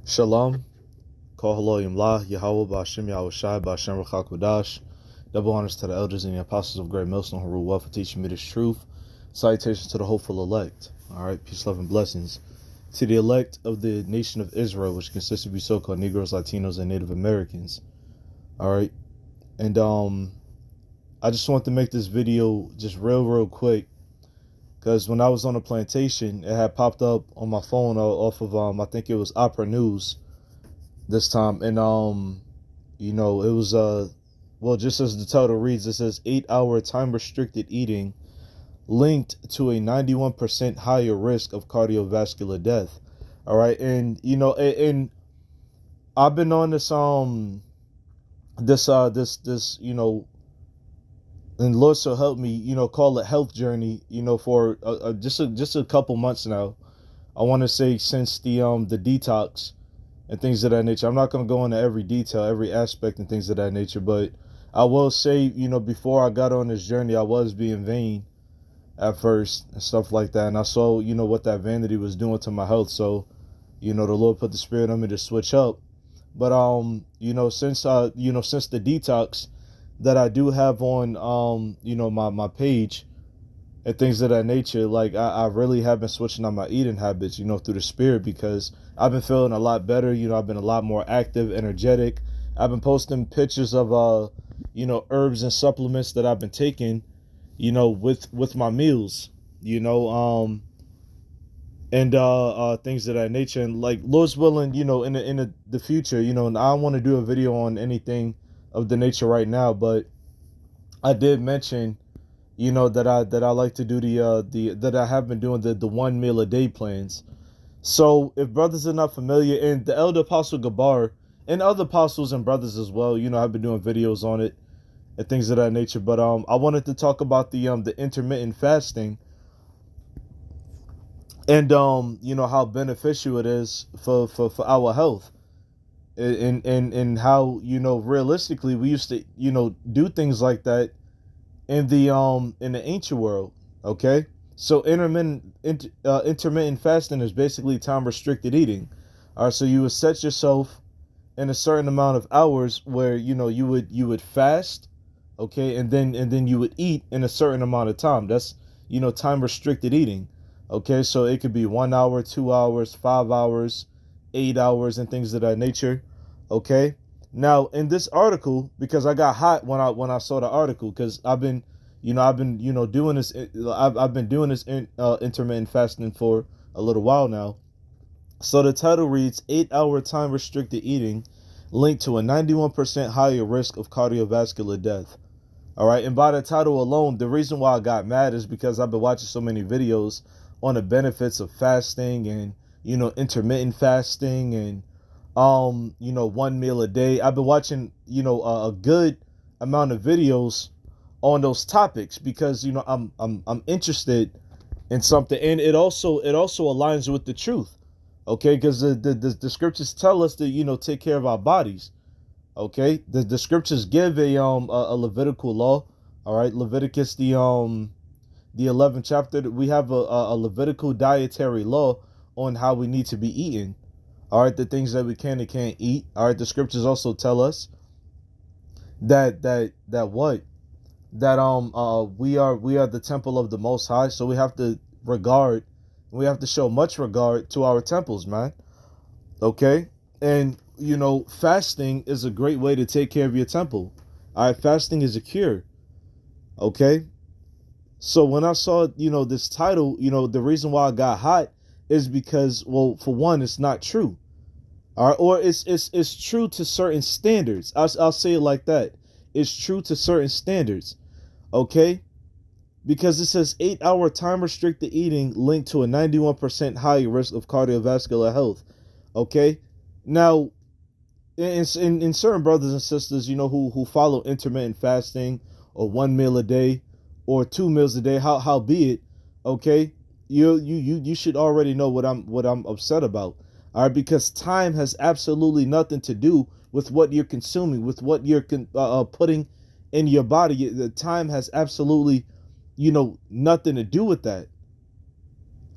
Shalom, Kol Haloyim La, Yahweh Ba'Shem Yahweh Shai Ba'Shem Rechak Wadash. Double honors to the elders and the apostles of Great Millstone who rule well for teaching me this truth. Salutations to the hopeful elect. Alright, peace, love, and blessings. To the elect of the nation of Israel, which consists of the so-called Negroes, Latinos, and Native Americans. Alright, and I just want to make this video just real quick, because when I was on a plantation, it had popped up on my phone off of I think it was Opera News this time, and it was well, just as the title reads, it says 8-hour time restricted eating linked to a 91% higher risk of cardiovascular death. All right, and and I've been on this and Lord so help me, call it health journey, for just a couple months now. I want to say since the detox and things of that nature. I'm not going to go into every detail, every aspect and things of that nature, but I will say, before I got on this journey, I was being vain at first and stuff like that. And I saw, what that vanity was doing to my health. So, the Lord put the spirit on me to switch up. But, since the detox that I do have on, my page and things of that nature, like I really have been switching on my eating habits, through the spirit, because I've been feeling a lot better. I've been a lot more active, energetic. I've been posting pictures of herbs and supplements that I've been taking, with my meals, and things of that nature. And like Lord's willing, in the future, and I don't want to do a video on anything of the nature right now, but I did mention that I like to do that I have been doing the 1 meal a day plans. So if brothers are not familiar, and the elder apostle Gabar and other apostles and brothers as well, I've been doing videos on it and things of that nature. But I wanted to talk about the intermittent fasting and how beneficial it is for our health, and how realistically we used to do things like that in the ancient world. Okay, so intermittent fasting is basically time restricted eating. All right, so you would set yourself in a certain amount of hours where you would fast, okay, and then you would eat in a certain amount of time. That's time restricted eating. Okay, so it could be 1 hour, 2 hours, 5 hours, 8 hours, and things of that nature. Okay. Now, in this article, because I got hot when I saw the article, because I've been doing this. I've been doing this intermittent fasting for a little while now. So the title reads 8-hour time restricted eating linked to a 91% higher risk of cardiovascular death. All right, and by the title alone, the reason why I got mad is because I've been watching so many videos on the benefits of fasting and intermittent fasting and 1 meal a day. I've been watching, a good amount of videos on those topics because, I'm interested in something. And it also aligns with the truth. Okay. Because the scriptures tell us to, take care of our bodies. Okay. The scriptures give a Levitical law. All right. Leviticus, the 11th chapter, we have a Levitical dietary law on how we need to be eating. All right, the things that we can and can't eat. All right, the scriptures also tell us that we are the temple of the Most High, so we have to show much regard to our temples, man. Okay, and fasting is a great way to take care of your temple. All right, fasting is a cure. Okay, so when I saw this title, the reason why I got hot is because, well, for one, it's not true. All right, or it's true to certain standards. I'll say it like that. It's true to certain standards. Okay, because it says 8-hour time restricted eating linked to a 91% higher risk of cardiovascular health. Okay, now in certain brothers and sisters, who follow intermittent fasting or 1 meal a day or 2 meals a day, how be it, okay, you should already know what I'm upset about. All right, because time has absolutely nothing to do with what you're consuming, with what you're putting in your body. The time has absolutely, nothing to do with that.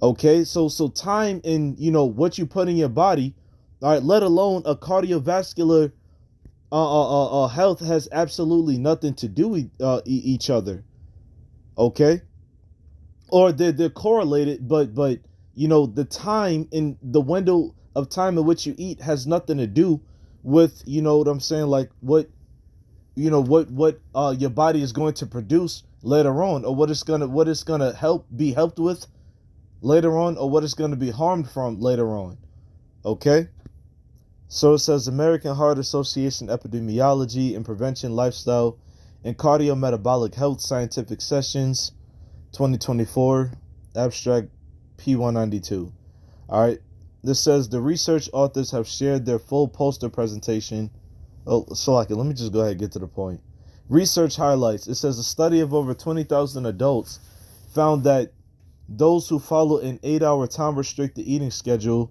Okay, so time and what you put in your body All right, let alone a cardiovascular health has absolutely nothing to do with each other. Okay, or they're correlated, but the time in the window of time in which you eat has nothing to do with what I'm saying, like what your body is going to produce later on, or what it's gonna be helped with later on, or what it's gonna be harmed from later on. Okay. So it says American Heart Association Epidemiology and Prevention Lifestyle and Cardiometabolic Health Scientific Sessions 2024, abstract P192. All right. This says the research authors have shared their full poster presentation. Oh, so let me just go ahead and get to the point. Research highlights. It says a study of over 20,000 adults found that those who follow an 8-hour time-restricted eating schedule,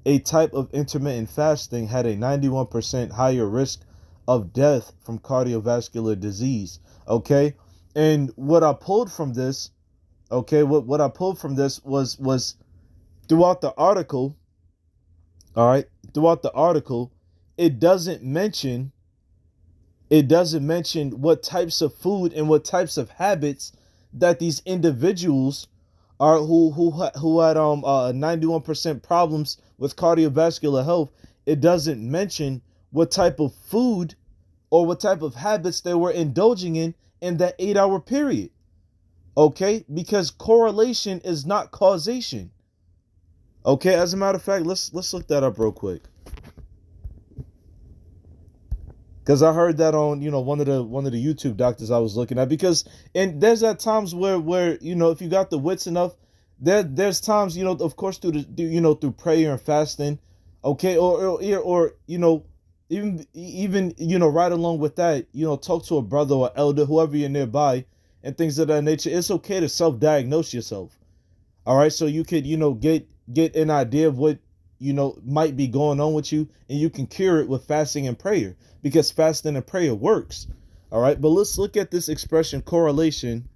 a type of intermittent fasting, had a 91% higher risk of death from cardiovascular disease. Okay? And what I pulled from this, what I pulled from this was throughout the article, all right, it doesn't mention what types of food and what types of habits that these individuals are who had 91% problems with cardiovascular health. It doesn't mention what type of food or what type of habits they were indulging in that 8-hour period. Okay, because correlation is not causation. Okay, as a matter of fact, let's look that up real quick. Because I heard that on one of the YouTube doctors I was looking at. Because and there's at times where if you got the wits enough, there's times of course through prayer and fasting, okay, or even right along with that, talk to a brother or elder, whoever you're nearby, and things of that nature. It's okay to self-diagnose yourself. All right, so you could get an idea of what might be going on with you, and you can cure it with fasting and prayer, because fasting and prayer works. All right, but let's look at this expression, correlation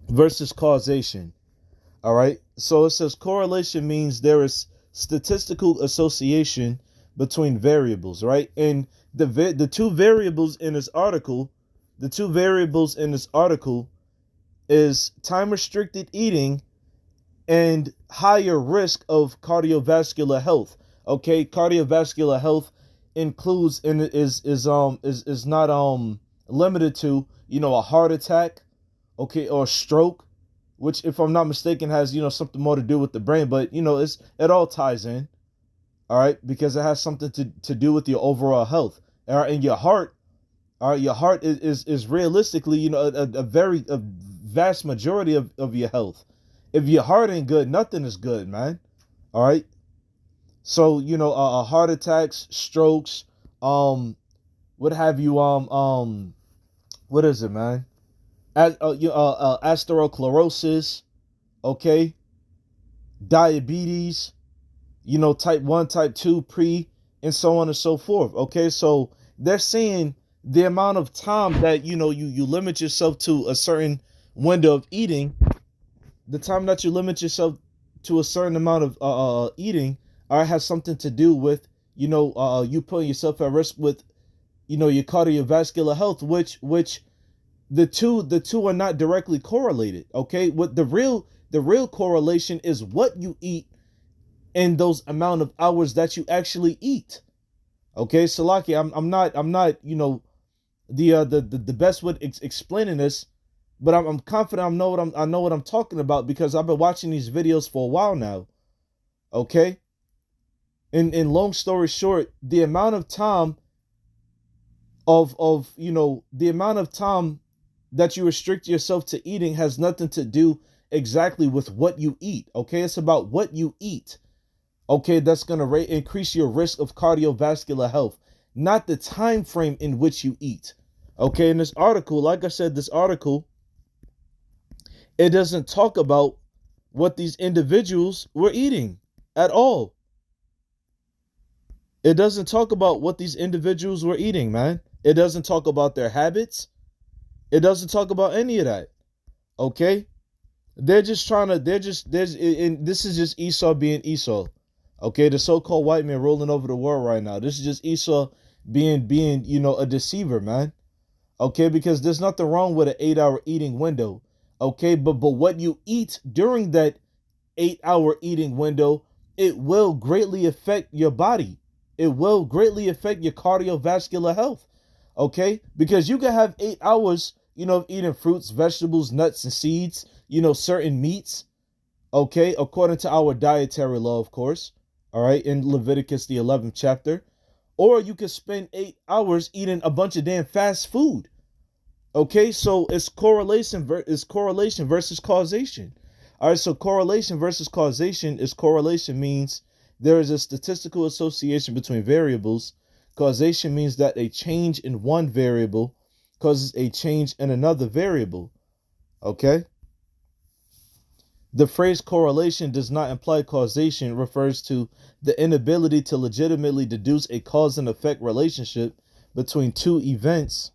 versus causation. All right, so it says correlation means there is statistical association between variables, right? And the two variables in this article, is time restricted eating and higher risk of cardiovascular health. Okay, cardiovascular health includes and is not limited to a heart attack, okay, or stroke, which if I'm not mistaken has something more to do with the brain, but it all ties in. All right, because it has something to do with your overall health. All right, and your heart. All right, your heart is realistically a vast majority of your health. If your heart ain't good, nothing is good, man. All right. So heart attacks, strokes, what have you, what is it, man? Atherosclerosis, okay, diabetes, type 1, type 2, and so on and so forth. Okay, so they're saying the amount of time that you limit yourself to a certain window of eating, the time that you limit yourself to a certain amount of eating, has something to do with you putting yourself at risk with your cardiovascular health, which the two are not directly correlated. Okay, what the real correlation is what you eat in those amount of hours that you actually eat. Okay, Salaki, I'm not the best with explaining this, but I'm confident I know what I'm talking about, because I've been watching these videos for a while now. Okay, in long story short, the amount of time the amount of time that you restrict yourself to eating has nothing to do exactly with what you eat. Okay, it's about what you eat. Okay, that's going to increase your risk of cardiovascular health, not the time frame in which you eat. Okay, in this article, like I said, it doesn't talk about what these individuals were eating at all. It doesn't talk about what these individuals were eating, man. It doesn't talk about their habits. It doesn't talk about any of that. Okay? They're just trying to. They're just. There's. And this is just Esau being Esau. Okay, the so-called white man rolling over the world right now. This is just Esau being a deceiver, man. Okay, because there's nothing wrong with an 8-hour eating window. Okay, but what you eat during that 8-hour eating window, it will greatly affect your body. It will greatly affect your cardiovascular health. Okay, because you can have 8 hours, of eating fruits, vegetables, nuts, and seeds. Certain meats. Okay, according to our dietary law, of course. All right, in Leviticus the 11th chapter. Or you could spend 8 hours eating a bunch of damn fast food. Okay, so it's correlation versus causation. All right, so correlation versus causation is correlation means there is a statistical association between variables. Causation means that a change in one variable causes a change in another variable. Okay? The phrase correlation does not imply causation, refers to the inability to legitimately deduce a cause and effect relationship between two events.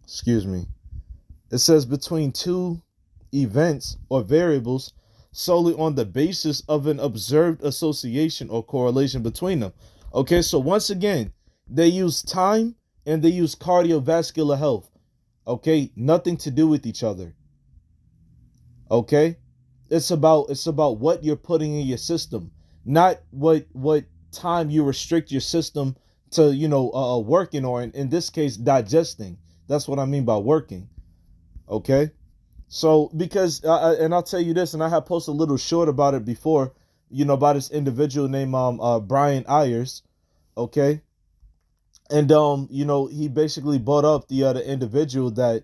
Excuse me. It says between two events or variables solely on the basis of an observed association or correlation between them. Okay, so once again, they use time and they use cardiovascular health. Okay, nothing to do with each other. Okay, it's about what you're putting in your system, not what time you restrict your system to working, or in this case digesting. That's what I mean by working. Okay, so because and I'll tell you this, and I have posted a little short about it before, about this individual named Brian Ayers. Okay, and he basically brought up the individual that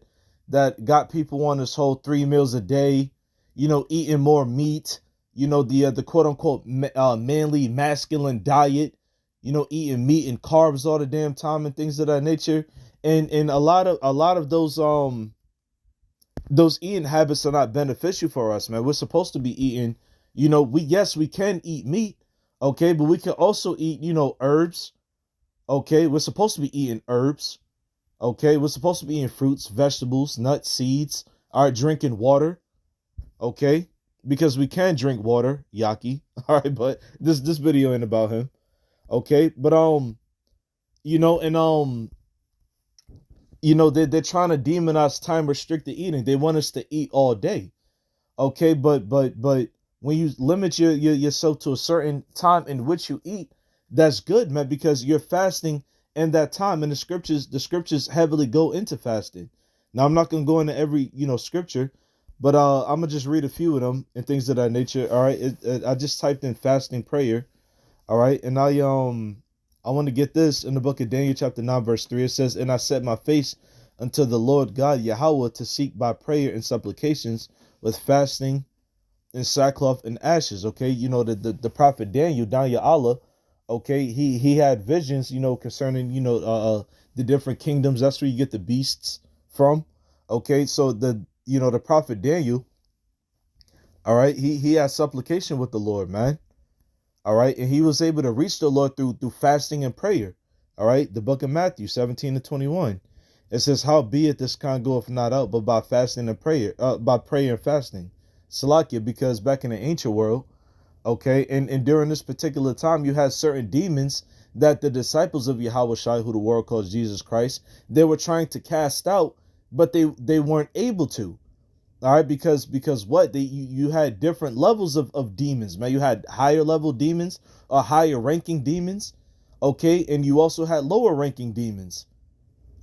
got people on this whole 3 meals a day, eating more meat, the quote unquote manly masculine diet, eating meat and carbs all the damn time and things of that nature. And a lot of those eating habits are not beneficial for us, man. We're supposed to be eating, we can eat meat, okay, but we can also eat, herbs. Okay, we're supposed to be eating herbs. Okay, we're supposed to be eating fruits, vegetables, nuts, seeds. All right, drinking water. Okay, because we can drink water, Yaki. All right, but this video ain't about him. Okay, but they're trying to demonize time restricted eating. They want us to eat all day. Okay, but when you limit yourself to a certain time in which you eat, that's good, man, because you're fasting in that time. And the scriptures heavily go into fasting. Now I'm not gonna go into every scripture, but I'm gonna just read a few of them and things of that nature. All right, I just typed in fasting prayer. All right, and I want to get this in the book of Daniel chapter 9 verse 3. It says, "And I set my face unto the Lord God Yahweh to seek by prayer and supplications with fasting and sackcloth and ashes." Okay, the prophet Daniel Allah. Okay, he had visions, concerning the different kingdoms. That's where you get the beasts from. Okay, so the prophet Daniel. All right, he had supplication with the Lord, man. All right, and he was able to reach the Lord through fasting and prayer. All right, the book of Matthew 17-21. It says, "Howbeit this kind goeth not out, but by fasting and prayer, by prayer and fasting." Salakia, because back in the ancient world, okay, and during this particular time, you had certain demons that the disciples of Yahweh Shai, who the world calls Jesus Christ, they were trying to cast out, but they weren't able to. All right, because what you had different levels of demons, man. You had higher level demons or higher ranking demons, okay, and you also had lower ranking demons,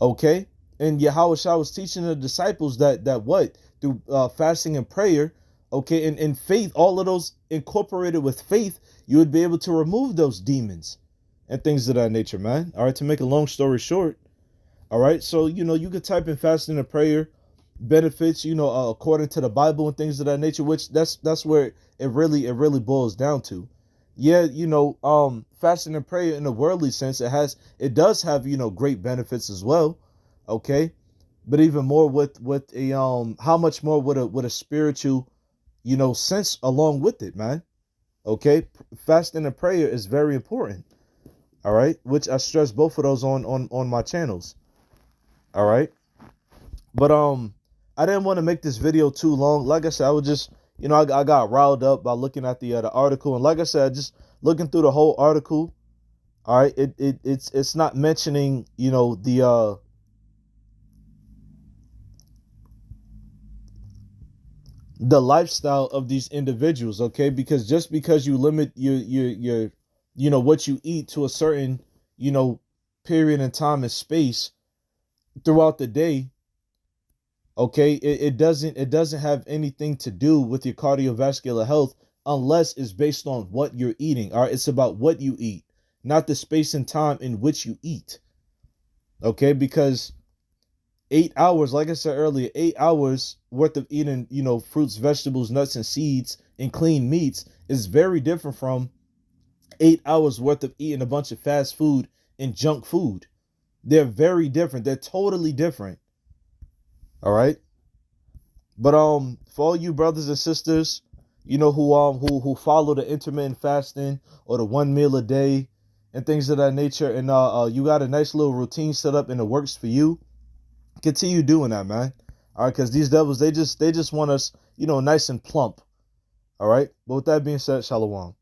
okay. And Yahweh Shai was teaching the disciples that what through fasting and prayer, okay, and faith, all of those incorporated with faith, you would be able to remove those demons and things of that nature, man. All right, to make a long story short, all right, so you could type in fasting and prayer benefits, according to the Bible and things of that nature, which that's where it really boils down to. Yeah, fasting and prayer in a worldly sense, it does have great benefits as well, okay, but even more with a how much more with a spiritual sense along with it, man. Okay, fasting and prayer is very important. All right, which I stress both of those on my channels. All right, but I didn't want to make this video too long. Like I said, I would just, I got riled up by looking at the article, and like I said, just looking through the whole article. All right, it's not mentioning, the lifestyle of these individuals, okay? Because just because you limit your what you eat to a certain, you know period in time and space throughout the day, okay, it doesn't have anything to do with your cardiovascular health unless it's based on what you're eating. All right, it's about what you eat, not the space and time in which you eat. Okay, because 8 hours, like I said earlier, 8 hours worth of eating, fruits, vegetables, nuts, and seeds and clean meats is very different from 8 hours worth of eating a bunch of fast food and junk food. They're very different. They're totally different. All right. But for all you brothers and sisters, who follow the intermittent fasting or the one meal a day and things of that nature, and you got a nice little routine set up and it works for you, continue doing that, man. All right, because these devils, they just want us, nice and plump. All right. But with that being said, shalom.